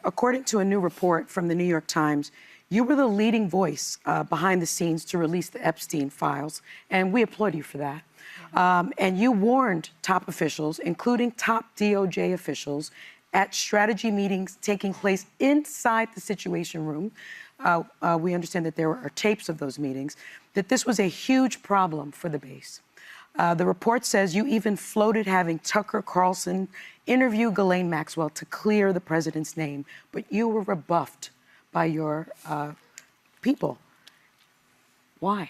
According to a new report from the New York Times, you were the leading voice behind the scenes to release the Epstein files, and we applaud you for that. And you warned top officials, including top DOJ officials, at strategy meetings taking place inside the Situation Room. We understand that there are tapes of those meetings, that this was a huge problem for the base. The report says you even floated having Tucker Carlson interview Ghislaine Maxwell to clear the president's name, but you were rebuffed by your people. Why?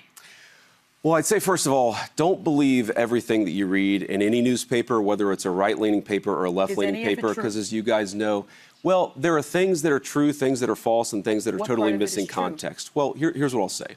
Well, I'd say, first of all, don't believe everything that you read in any newspaper, whether it's a right-leaning paper or a left-leaning paper, because as you guys know, well, there are things that are true, things that are false, and things that are totally missing context. Well, here's what I'll say.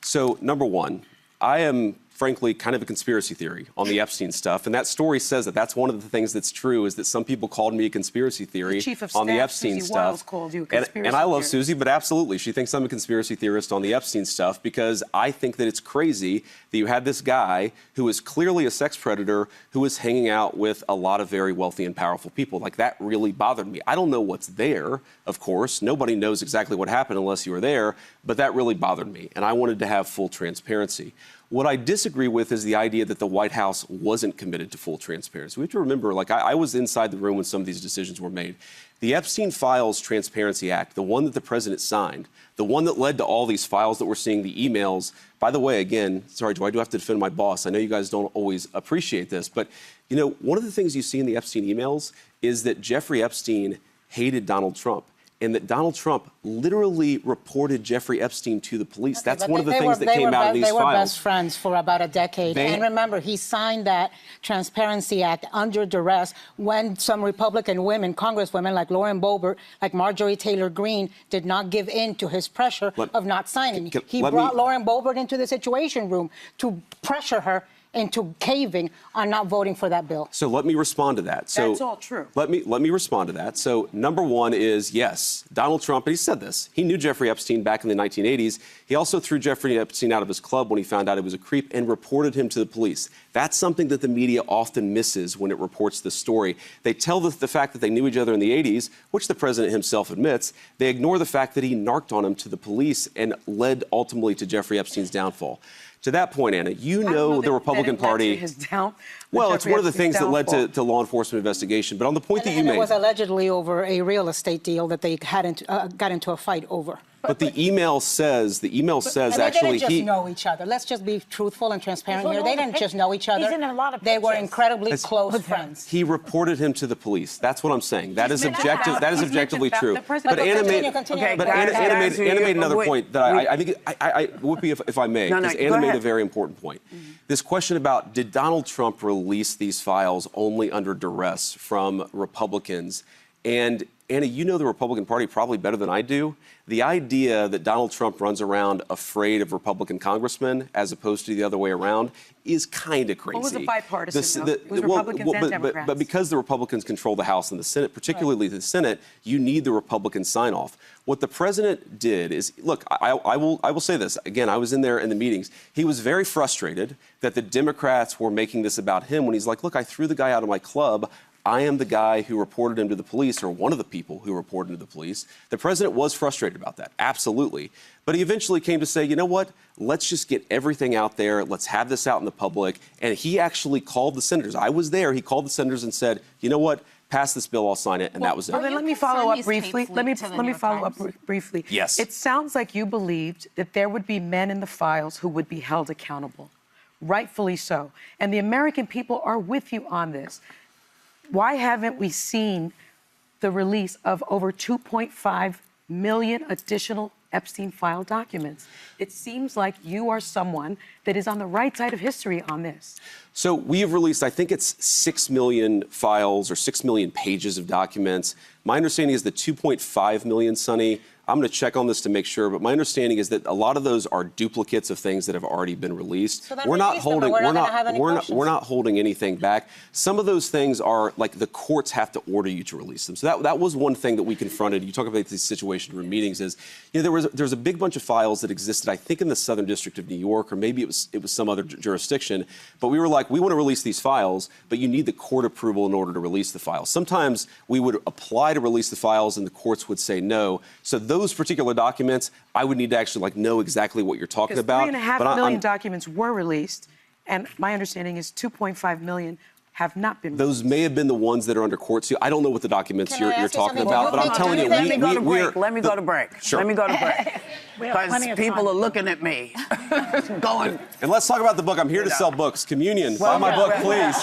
So, number one, I am, frankly, kind of a conspiracy theory on the Epstein stuff, and that story says that that's one of the things that's true, is that some people called me a conspiracy theory on the Epstein Susie stuff. Wiles called you a conspiracy and I love theorist. Susie, but absolutely, she thinks I'm a conspiracy theorist on the Epstein stuff, because I think that it's crazy that you had this guy who is clearly a sex predator who was hanging out with a lot of very wealthy and powerful people. Like, that really bothered me. I don't know what's there, of course. Nobody knows exactly what happened unless you were there, but that really bothered me, and I wanted to have full transparency. What I disagree with is the idea that the White House wasn't committed to full transparency. We have to remember, like, I was inside the room when some of these decisions were made. The Epstein Files Transparency Act, the one that the president signed, the one that led to all these files that we're seeing, the emails. By the way, again, sorry, Joe, I do have to defend my boss. I know you guys don't always appreciate this, but, you know, one of the things you see in the Epstein emails is that Jeffrey Epstein hated Donald Trump, and that Donald Trump literally reported Jeffrey Epstein to the police. Okay, that's one of the things that came out of these files. They were best friends for about a decade. And remember, he signed that Transparency Act under duress when some Republican women, congresswomen like Lauren Boebert, like Marjorie Taylor Greene, did not give in to his pressure of not signing. He brought Lauren Boebert into the Situation Room to pressure her into caving on not voting for that bill. So let me respond to that. So that's all true. Let me respond to that. So number one is, yes, Donald Trump, and he said this, he knew Jeffrey Epstein back in the 1980s. He also threw Jeffrey Epstein out of his club when he found out he was a creep and reported him to the police. That's something that the media often misses when it reports the story. They tell the fact that they knew each other in the 80s, which the president himself admits. They ignore the fact that he narked on him to the police and led ultimately to JeffreyEpstein's downfall. To that point, Anna, you know the Republican Party. Well, it's one of the things that led to law enforcement investigation. But on the point that you made, it was allegedly over a real estate deal that they got into a fight over. But the email says actually they didn't just know each other. Let's just be truthful and transparent here. They didn't just know each other. He's in a lot of they were incredibly close friends. He reported him to the police. That's what I'm saying. That is objective. That is objectively true. But Anna made another point that I think Whoopi, if I may, because Anna made a very important point. This question about, did Donald Trump release these files only under duress from Republicans? And Anna, you know the Republican Party probably better than I do. The idea that Donald Trump runs around afraid of Republican congressmen as opposed to the other way around is kind of crazy. Well, it was a bipartisan, it was Republicans and Democrats. But because the Republicans control the House and the Senate, particularly the Senate, you need the Republican sign-off. What the president did is, look, I will say this. Again, I was in there in the meetings. He was very frustrated that the Democrats were making this about him when he's like, look, I threw the guy out of my club. I am the guy who reported him to the police, or one of the people who reported him to the police. The president was frustrated about that, absolutely. But he eventually came to say, you know what, let's just get everything out there. Let's have this out in the public. And he actually called the senators. I was there. He called the senators and said, you know what, pass this bill, I'll sign it. And that was it. Well, then let me follow up briefly. Let me follow up briefly. Yes. It sounds like you believed that there would be men in the files who would be held accountable. Rightfully so. And the American people are with you on this. Why haven't we seen the release of over 2.5 million additional Epstein file documents? It seems like you are someone that is on the right side of history on this. So we have released, I think it's 6 million files or 6 million pages of documents. My understanding is the 2.5 million, Sonny, I'm going to check on this to make sure, but my understanding is that a lot of those are duplicates of things that have already been released. So then we're not holding anything back. Some of those things are like the courts have to order you to release them. So that was one thing that we confronted. You talk about these situation room meetings is, there was a big bunch of files that existed, I think in the Southern District of New York, or maybe it was some other jurisdiction, but we were like, we want to release these files, but you need the court approval in order to release the files. Sometimes we would apply to release the files and the courts would say no. So those particular documents, I would need to actually know exactly what you're talking about. 3.5 million documents were released, and my understanding is 2.5 million have not been released. Those may have been the ones that are under court. So I don't know what the documents you're talking about, but I'm telling you, Let me go to break. Sure. Let me go to break. Because people are looking at me, going. And let's talk about the book. I'm here to sell books. Communion. Buy my book, please.